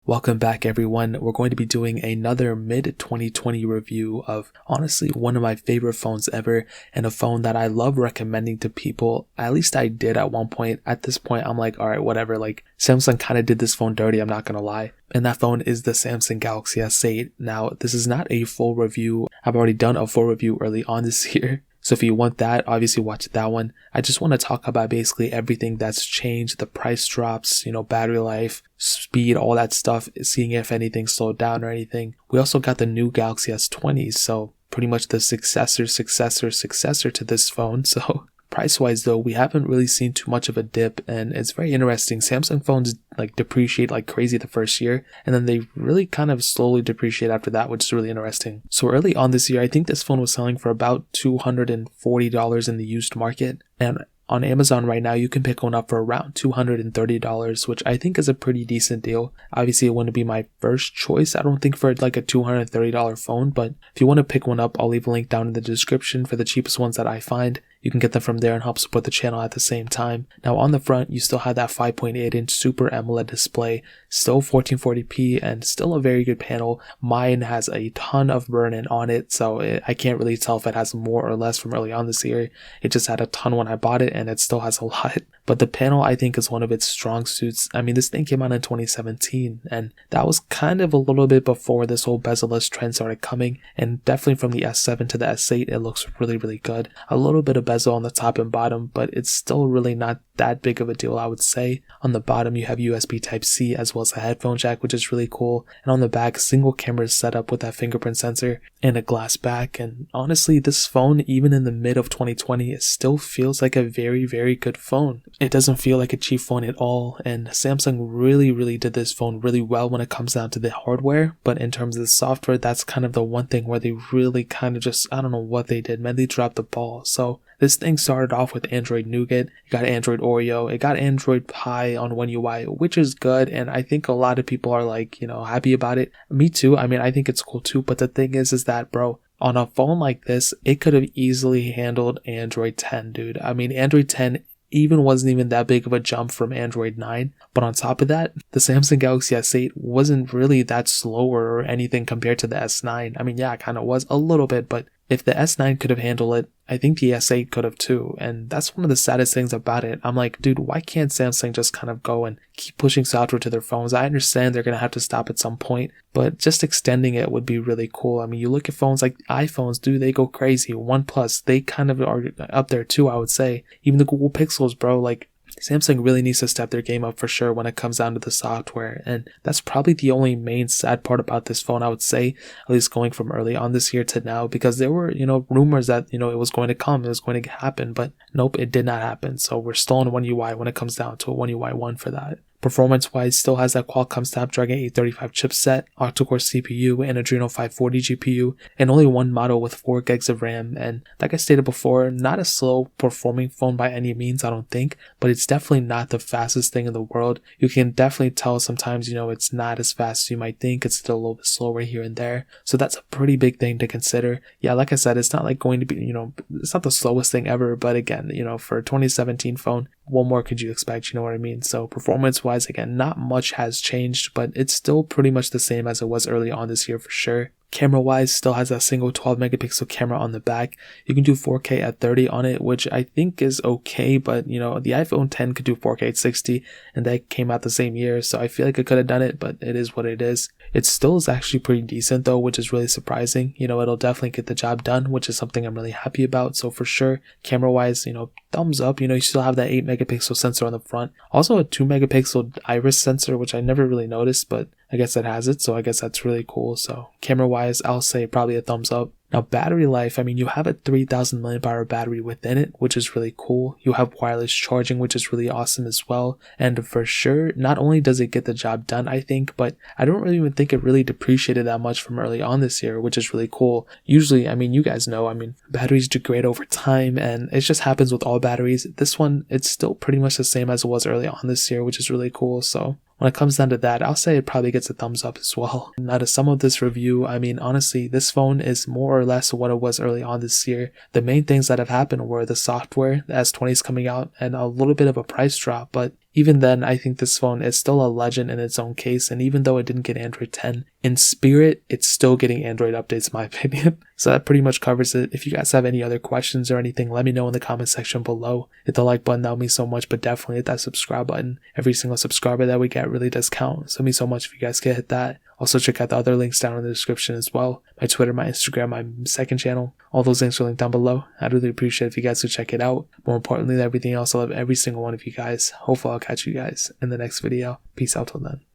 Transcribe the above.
Welcome back everyone. We're going to be doing another mid-2020 review of honestly one of my favorite phones ever, and a phone that I love recommending to people. At least I did at one point. At this point I'm like, alright, whatever, like Samsung kind of did this phone dirty, I'm not gonna lie. And that phone is the Samsung Galaxy S8. Now this is not a full review. I've already done a full review early on this year. So if you want that, obviously watch that one. I just want to talk about basically everything that's changed, the price drops, battery life, speed, all that stuff, seeing if anything slowed down or anything. We also got the new Galaxy S20, so pretty much the successor to this phone. So price-wise though, we haven't really seen too much of a dip, and it's very interesting. Samsung phones like depreciate like crazy the first year, and then they really kind of slowly depreciate after that, which is really interesting. So early on this year, I think this phone was selling for about $240 in the used market, and on Amazon right now, you can pick one up for around $230, which I think is a pretty decent deal. Obviously, it wouldn't be my first choice, I don't think, for like a $230 phone, but if you want to pick one up, I'll leave a link down in the description for the cheapest ones that I find. You can get them from there and help support the channel at the same time. Now on the front, you still have that 5.8-inch Super AMOLED display, still 1440p, and still a very good panel. Mine has a ton of burn-in on it, so I can't really tell if it has more or less from early on this year. It just had a ton when I bought it, and it still has a lot. But the panel, I think, is one of its strong suits. I mean, this thing came out in 2017, and that was kind of a little bit before this whole bezel-less trend started coming, and definitely from the S7 to the S8, it looks really, really good. A little bit of bezel on the top and bottom, but it's still really not that big of a deal, I would say. On the bottom, you have USB Type-C as well as a headphone jack, which is really cool. And on the back, single camera setup with that fingerprint sensor and a glass back. And honestly, this phone, even in the mid of 2020, it still feels like a very, very good phone. It doesn't feel like a cheap phone at all. And Samsung really, really did this phone really well when it comes down to the hardware. But in terms of the software, that's kind of the one thing where they really kind of just, I don't know what they did, man, they dropped the ball. So this thing started off with Android Nougat, it got Android Oreo, it got Android Pie on One UI, which is good, and I think a lot of people are like, happy about it. Me too, I mean, I think it's cool too, but the thing is that, bro, on a phone like this, it could have easily handled Android 10, dude. I mean, Android 10 wasn't even that big of a jump from Android 9, but on top of that, the Samsung Galaxy S8 wasn't really that slower or anything compared to the S9. I mean, yeah, it kind of was a little bit, but if the S9 could have handled it, I think the S8 could have too, and that's one of the saddest things about it. I'm like, dude, why can't Samsung just kind of go and keep pushing software to their phones? I understand they're going to have to stop at some point, but just extending it would be really cool. I mean, you look at phones like iPhones, dude, they go crazy. OnePlus, they kind of are up there too, I would say. Even the Google Pixels, bro, like, Samsung really needs to step their game up for sure when it comes down to the software, and that's probably the only main sad part about this phone, I would say, at least going from early on this year to now, because there were, rumors that, it was going to come, it was going to happen, but nope, it did not happen. So we're still on One UI when it comes down to a One UI 1 for that. Performance-wise, still has that Qualcomm Snapdragon 835 chipset, octa-core CPU, and Adreno 540 GPU, and only one model with 4 gigs of RAM. And like I stated before, not a slow performing phone by any means, I don't think, but it's definitely not the fastest thing in the world. You can definitely tell sometimes, it's not as fast as you might think. It's still a little bit slower here and there. So that's a pretty big thing to consider. Yeah, like I said, it's not like going to be, it's not the slowest thing ever, but again, for a 2017 phone, what more could you expect, you know what I mean? So performance-wise, again, not much has changed, but it's still pretty much the same as it was early on this year for sure. Camera-wise, still has that single 12-megapixel camera on the back. You can do 4K at 30 on it, which I think is okay, but, the iPhone 10 could do 4K at 60, and that came out the same year, so I feel like it could have done it, but it is what it is. It still is actually pretty decent, though, which is really surprising. It'll definitely get the job done, which is something I'm really happy about, so for sure, camera-wise, thumbs up. You still have that 8-megapixel sensor on the front. Also a 2-megapixel iris sensor, which I never really noticed, but I guess it has it, so I guess that's really cool. So camera-wise, I'll say probably a thumbs up. Now, battery life, I mean, you have a 3000 mAh battery within it, which is really cool. You have wireless charging, which is really awesome as well. And for sure, not only does it get the job done, I think, but I don't really even think it really depreciated that much from early on this year, which is really cool. Usually, I mean, you guys know, batteries degrade over time, and it just happens with all batteries. This one, it's still pretty much the same as it was early on this year, which is really cool. So when it comes down to that, I'll say it probably gets a thumbs up as well. Now to sum up this review, honestly, this phone is more or less what it was early on this year. The main things that have happened were the software, the S20 is coming out, and a little bit of a price drop, but even then, I think this phone is still a legend in its own case, and even though it didn't get Android 10, in spirit, it's still getting Android updates in my opinion. So that pretty much covers it. If you guys have any other questions or anything, let me know in the comment section below. Hit the like button, that would mean so much, but definitely hit that subscribe button. Every single subscriber that we get really does count, so it means so much if you guys can hit that. Also check out the other links down in the description as well. My Twitter, my Instagram, my second channel. All those links are linked down below. I'd really appreciate it if you guys would check it out. More importantly than everything else, I love every single one of you guys. Hopefully I'll catch you guys in the next video. Peace out till then.